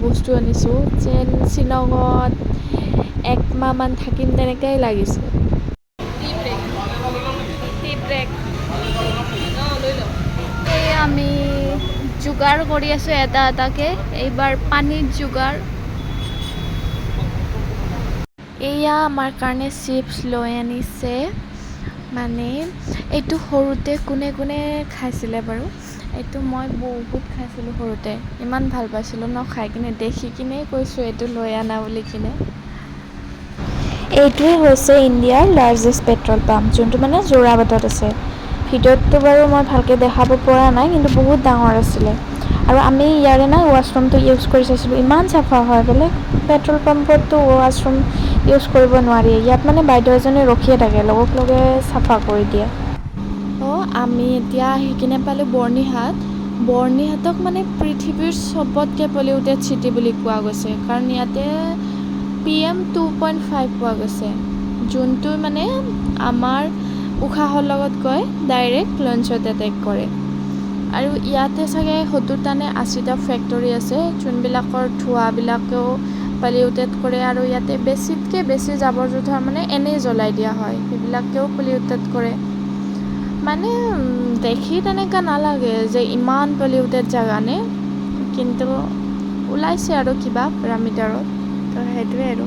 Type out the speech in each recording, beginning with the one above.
বস্তু আনিছোঁ যেন শ্বিলঙত একমাহমান থাকিম তেনেকৈ লাগিছে। এই আমি যোগাৰ কৰি আছোঁ এটা এটাকৈ, এইবাৰ পানীৰ যোগাৰ। এয়া আমাৰ কাৰণে চিপছ লৈ আনিছে, মানে এইটো সৰুতে কোনে কোনে খাইছিলে বাৰু, এইটো মই বহুত খাইছিলোঁ সৰুতে, ইমান ভাল পাইছিলোঁ ন খাই কিনে, দেখি কিনে কৈছোঁ এইটো লৈ আনা বুলি কিনে। এইটোৱে হৈছে ইণ্ডিয়াৰ লাৰ্জেষ্ট পেট্ৰল পাম্প, যোনটো মানে যোৰাবাটত আছে। ভিডিঅ'টো বাৰু মই ভালকৈ দেখাব পৰা নাই, কিন্তু বহুত ডাঙৰ আছিলে। আৰু আমি ইয়াৰে না ৱাছৰুমটো ইউজ কৰি চাইছিলোঁ, ইমান চাফা হয়। বেলেগ পেট্ৰল পাম্পততো ৱাছৰুম ইউজ কৰিব নোৱাৰি, ইয়াত মানে বাইদেউ এজনী ৰখিয়ে থাকে, লগে চাফা কৰি দিয়ে। আমি এতিয়া আহি কিনে পালোঁ বৰ্ণিহাটক মানে পৃথিৱীৰ চবতকৈ পলিউটেড চিটি বুলি কোৱা গৈছে, কাৰণ ইয়াতে PM 2.5 পোৱা গৈছে, যোনটো মানে আমাৰ উশাহৰ লগত গৈ ডাইৰেক্ট লঞ্চত এটেক কৰে। আৰু ইয়াতে চাগে 70টা নে 80টা ফেক্টৰী আছে, যোনবিলাকৰ ধোঁৱাবিলাকেও পলিউটেড কৰে। আৰু ইয়াতে বেছিতকৈ বেছি জাবৰ জোঁথৰ মানে এনেই জ্বলাই দিয়া হয়, সেইবিলাকেও পলিউটেড কৰে। মানে দেখি তেনেকুৱা নালাগে যে ইমান পলিউটেড জেগা নে, কিন্তু ওলাইছে আৰু কিবা পেৰামিটাৰত, তো সেইটোৱে আৰু।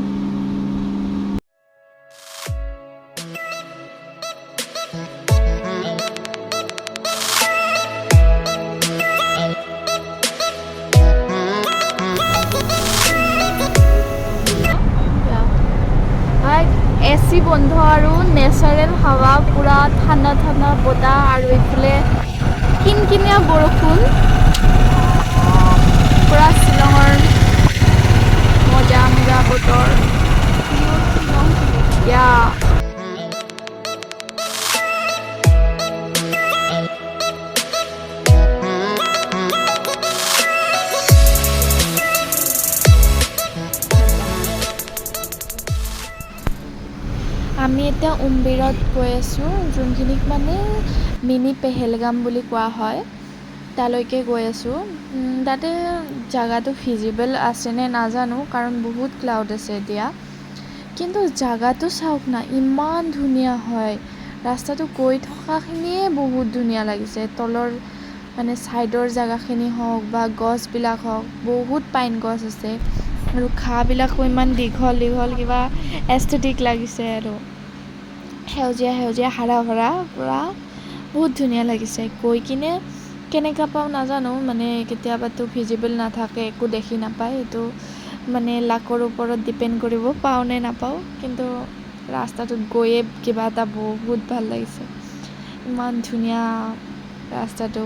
AC বন্ধ আৰু নেচাৰেল হাৱা, পূৰা ঠাণ্ডা ঠাণ্ডা বতাহ, আৰু এইফালে কিনকিনীয়া বৰষুণ, পূৰা শ্বিলঙৰ মজা বতৰ। আমি এতিয়া উমবিৰত গৈ আছোঁ, যোনখিনিক মানে মিনি পেহেলগাম বুলি কোৱা হয়, তালৈকে গৈ আছোঁ। তাতে জেগাটো ভিজিবল আছেনে নাজানো, কাৰণ বহুত ক্লাউড আছে এতিয়া, কিন্তু জেগাটো চাওক না, ইমান ধুনীয়া হয়। ৰাস্তাটো গৈ থকাখিনিয়ে বহুত ধুনীয়া লাগিছে, তলৰ মানে ছাইডৰ জেগাখিনি হওক বা গছবিলাক হওক, বহুত পাইন গছ আছে, আৰু ঘাঁহবিলাকো ইমান দীঘল কিবা এস্থেটিক লাগিছে, আৰু সেউজীয়া হাৰা ভৰা, পূৰা বহুত ধুনীয়া লাগিছে। গৈ কিনে কেনেকুৱা পাওঁ নাজানো, মানে কেতিয়াবাতো ভিজিবল নাথাকে, একো দেখি নাপায়, এইটো মানে লাকৰ ওপৰত ডিপেণ্ড কৰিব পাওঁ নে নাপাওঁ, কিন্তু ৰাস্তাটোত গৈয়ে কিবা এটা বহুত ভাল লাগিছে, ইমান ধুনীয়া ৰাস্তাটো।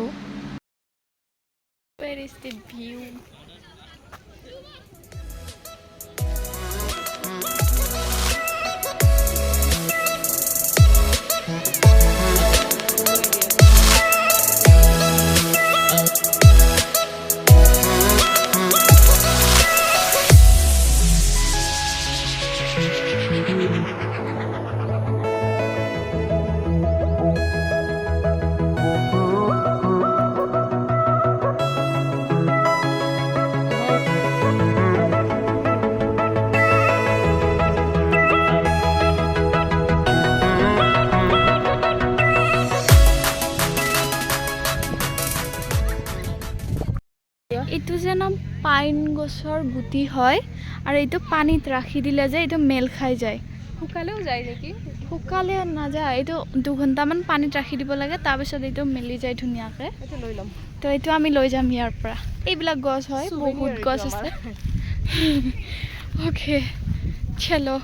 Where is the view? এইটো যেন পাইন গছৰ গুটি হয়, আৰু এইটো পানীত ৰাখি দিলে যে এইটো মেল খাই যায়। শুকালেও যায় নেকি? শুকালে নাযায়, এইটো 2 ঘণ্টামান পানীত ৰাখি দিব লাগে, তাৰপিছত এইটো মেলি যায় ধুনীয়াকৈ। এইটো লৈ ল'ম, তো এইটো আমি লৈ যাম ইয়াৰ পৰা। এইবিলাক গছ হয়, বহুত গছ আছে। অ'কে চলো।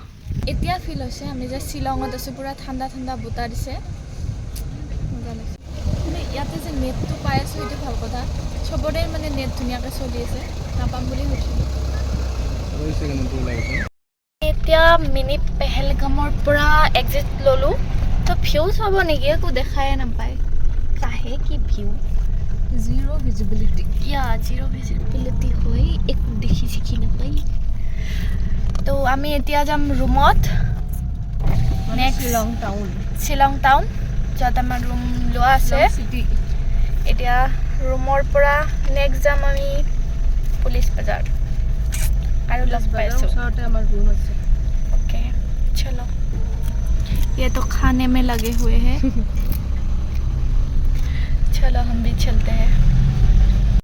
এতিয়া ফিল হৈছে আমি যে শ্বিলঙত আছোঁ, পূৰা ঠাণ্ডা বতাহ দিছে, মজা লাগিছে। মানে ইয়াতে যে নেটটো পাই আছোঁ, সেইটো ভাল কথা। চবৰে মানে নেট ধুনীয়াকৈ চলি আছে, নাপাম বুলি ভাবিছিলোঁ। এতিয়া মিনি পেহেলগামৰ পৰা এক্সিট ল'লোঁ, তো ভিউ চাব নেকি, একো দেখাই নাপায়, কাহে কি ভিউ, জিৰ' ভিজিবিলিটি হয়, একো দেখি নাপায়। তো আমি এতিয়া যাম ৰুমত, নেক্সট শ্বিলং টাউন, য'ত আমাৰ ৰুম লোৱা আছে। এতিয়া ৰুমৰ পৰা নেক্সট যাম আমি পুলিচ বজাৰ। আৰু লগ পাইছোঁ ওচৰতে আমাৰ ৰুম আছে ओके चलो ये तो खाने में लगे हुए हैं चलो हम भी चलते हैं